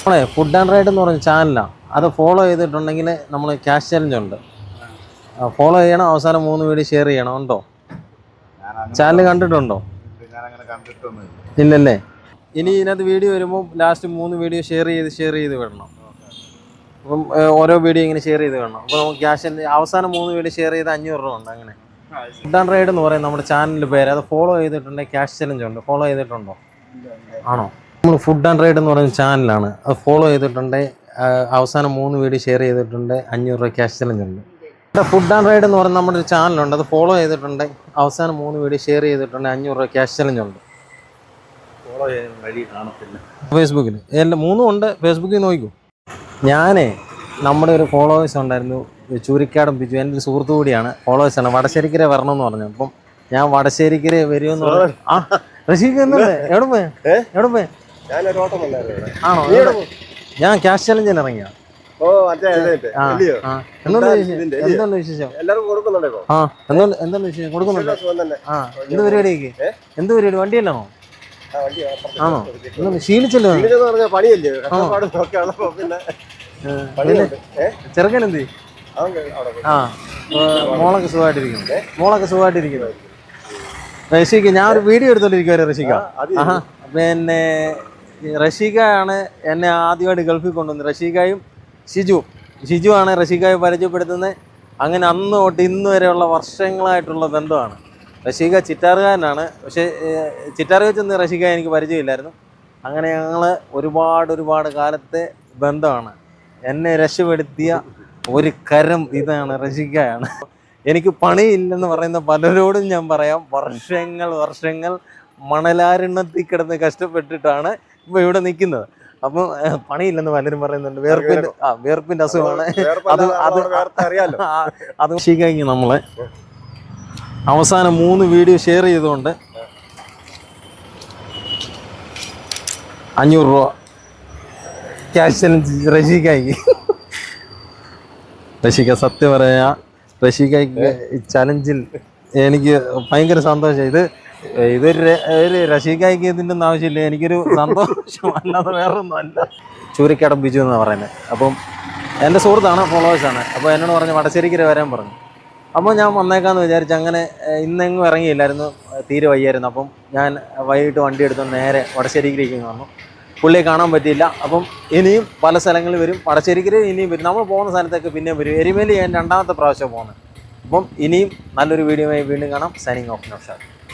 നമ്മളെ food and ride എന്ന് പറഞ്ഞ ചാനലാണ്. അത് ഫോളോ ചെയ്തിട്ടുണ്ടെങ്കിൽ നമ്മൾ ക്യാഷ് ചലഞ്ച് ഉണ്ട്. ഫോളോ ചെയ്യണം, അവസാനം 3 വീഡിയോ ഷെയർ ചെയ്യണം. ഉണ്ടോ? ചാനൽ കണ്ടിട്ടുണ്ടോ? ഇല്ലല്ലേ? ഇനി ഇതിനകത്ത് വീഡിയോ വരുമ്പോൾ ലാസ്റ്റ് 3 വീഡിയോ ഷെയർ ചെയ്ത് വിടണം. അപ്പം ഓരോ വീഡിയോ ഇങ്ങനെ ഷെയർ ചെയ്ത് വിടണം. അപ്പോൾ നമുക്ക് ക്യാഷ് അവസാനം 3 വീഡിയോ ഷെയർ ചെയ്ത് 500 രൂപ ഉണ്ട്. അങ്ങനെ ഫുഡ് ആൻഡ് റൈഡ് എന്ന് പറയുന്നത് നമ്മുടെ ചാനലിൻ്റെ പേര്. അത് ഫോളോ ചെയ്തിട്ടുണ്ടെങ്കിൽ ക്യാഷ് ചലഞ്ച് ഉണ്ട്. ഫോളോ ചെയ്തിട്ടുണ്ടോ? ആണോ? നമ്മൾ ഫുഡ് ആൻഡ് റൈഡ് എന്ന് പറയുന്ന ചാനലാണ്. അത് ഫോളോ ചെയ്തിട്ടുണ്ടെങ്കിൽ അവസാനം 3 വീഡിയോ ഷെയർ ചെയ്തിട്ടുണ്ട് 500 രൂപ ക്യാഷ് ചലഞ്ച് ഉണ്ട്. ഫുഡ് ആൻഡ് റൈഡ് എന്ന് പറയുന്ന നമ്മുടെ ഒരു ചാനലുണ്ട്. അത് ഫോളോ ചെയ്തിട്ടുണ്ടെങ്കിൽ അവസാനം 3 വീഡിയോ ഷെയർ ചെയ്തിട്ടുണ്ട് 500 രൂപ ക്യാഷ് ചലഞ്ച് ഉണ്ട്. ഫോളോ ചെയ്യാൻ വഴി കാണത്തില്ല. ഫേസ്ബുക്കിൽ എല്ലാം 3 ഉണ്ട്. ഫേസ്ബുക്കിൽ നോക്കൂ. നമ്മുടെ ഒരു ഫോളോവേഴ്സ് ഉണ്ടായിരുന്നു, ചൂരിക്കാടും ബിജു. എൻ്റെ ഒരു സുഹൃത്തു കൂടിയാണ്, ഫോളോവേഴ്സാണ്. വടശ്ശേരിക്കര വരണമെന്ന് പറഞ്ഞു. അപ്പം ഞാൻ വടശ്ശേരിക്കര വരുമെന്ന് പറഞ്ഞു. ആ റഷീഖ് എന്നല്ലേ? എവിടെ പോയി? ആണോ? ഞാൻ ക്യാഷ് ചലഞ്ചിന് ഇറങ്ങിയ. എന്തുണ്ട് വിശേഷം? എന്താണ് വിശേഷം? കൊടുക്കുന്നുണ്ട്. ആ എന്ത് പരിപാടിയൊക്കെ? എന്ത് പരിപാടി? വണ്ടിയല്ലാണോ? ആണോ? ക്ഷീണിച്ചല്ലോ. ചെറുക്കനെന്ത്? ആ മോളൊക്കെ സുഖമായിട്ടിരിക്കുന്നു. റഷീഖ്, ഞാൻ ഒരു വീഡിയോ എടുത്തോണ്ടിരിക്കുവായിരുന്നു. റഷീഖ പിന്നെ റഷീഖ ആണ് എന്നെ ആദ്യമായിട്ട് ഗൾഫിൽ കൊണ്ടുവന്നത്. റഷീഖയും ഷിജു ആണ് റഷീഖയെ പരിചയപ്പെടുത്തുന്നത്. അങ്ങനെ അന്ന് തൊട്ട് ഇന്ന് വരെയുള്ള വർഷങ്ങളായിട്ടുള്ള ബന്ധമാണ്. റഷീഖ ചിറ്റാറുകാരനാണ്. പക്ഷേ ചിറ്റാറ് വെച്ചൊന്നും റഷീഖ എനിക്ക് പരിചയമില്ലായിരുന്നു. അങ്ങനെ ഞങ്ങൾ ഒരുപാട് കാലത്തെ ബന്ധമാണ്. എന്നെ രക്ഷപ്പെടുത്തിയ ഒരു കരം ഇതാണ്, റഷീഖയാണ്. എനിക്ക് പണിയില്ലെന്ന് പറയുന്ന പലരോടും ഞാൻ പറയാം, വർഷങ്ങൾ മണലാരണ്യത്തിൽ കിടന്ന് കഷ്ടപ്പെട്ടിട്ടാണ് ഇപ്പോൾ ഇവിടെ നിൽക്കുന്നത്. അപ്പം പണിയില്ലെന്ന് പലരും പറയുന്നുണ്ട്. വേർപ്പിൻ്റെ അസുഖമാണ് അത്. റഷീഖയ്ക്ക് നമ്മളെ അവസാനം 3 വീഡിയോ ഷെയർ ചെയ്തുകൊണ്ട് 500 രൂപ ക്യാഷ് ചലഞ്ച് റഷീഖ സത്യം പറയാ, റഷീഖയ്ക്ക് ചലഞ്ചിൽ എനിക്ക് ഭയങ്കര സന്തോഷം. ഇതൊരു റഷീഖയ്ക്ക് ഇതിൻ്റെ ഒന്നും ആവശ്യമില്ല. എനിക്കൊരു സന്തോഷം അല്ലാതെ വേറൊന്നും അല്ല. ചൂരിക്കാടൻ ബിജു എന്നാണ് പറയുന്നത്. അപ്പം എൻ്റെ സുഹൃത്താണ്, ഫോളോവേഴ്സാണ്. അപ്പോൾ എന്നോട് പറഞ്ഞ് വടശ്ശേരിക്കര വരാൻ പറഞ്ഞു. അപ്പോൾ ഞാൻ വന്നേക്കാമെന്ന് വിചാരിച്ചു. അങ്ങനെ ഇന്നെങ്ങും ഇറങ്ങിയില്ലായിരുന്നു, തീരെ വയ്യായിരുന്നു. അപ്പം ഞാൻ വൈകിട്ട് വണ്ടി എടുത്ത് നേരെ വടശ്ശേരിക്കരേക്ക് വന്നു. പുള്ളിയെ കാണാൻ പറ്റിയില്ല. അപ്പം ഇനിയും പല സ്ഥലങ്ങളിൽ വരും. വടശ്ശേരിക്കര ഇനിയും വരും. നമ്മൾ പോകുന്ന സ്ഥലത്തൊക്കെ പിന്നെയും വരും. എരുമേലി ഞാൻ 2ാമത്തെ പ്രാവശ്യം പോകുന്നത്. അപ്പം ഇനിയും നല്ലൊരു വീഡിയോയുമായി വീണ്ടും കാണാം. Signing off Naushad.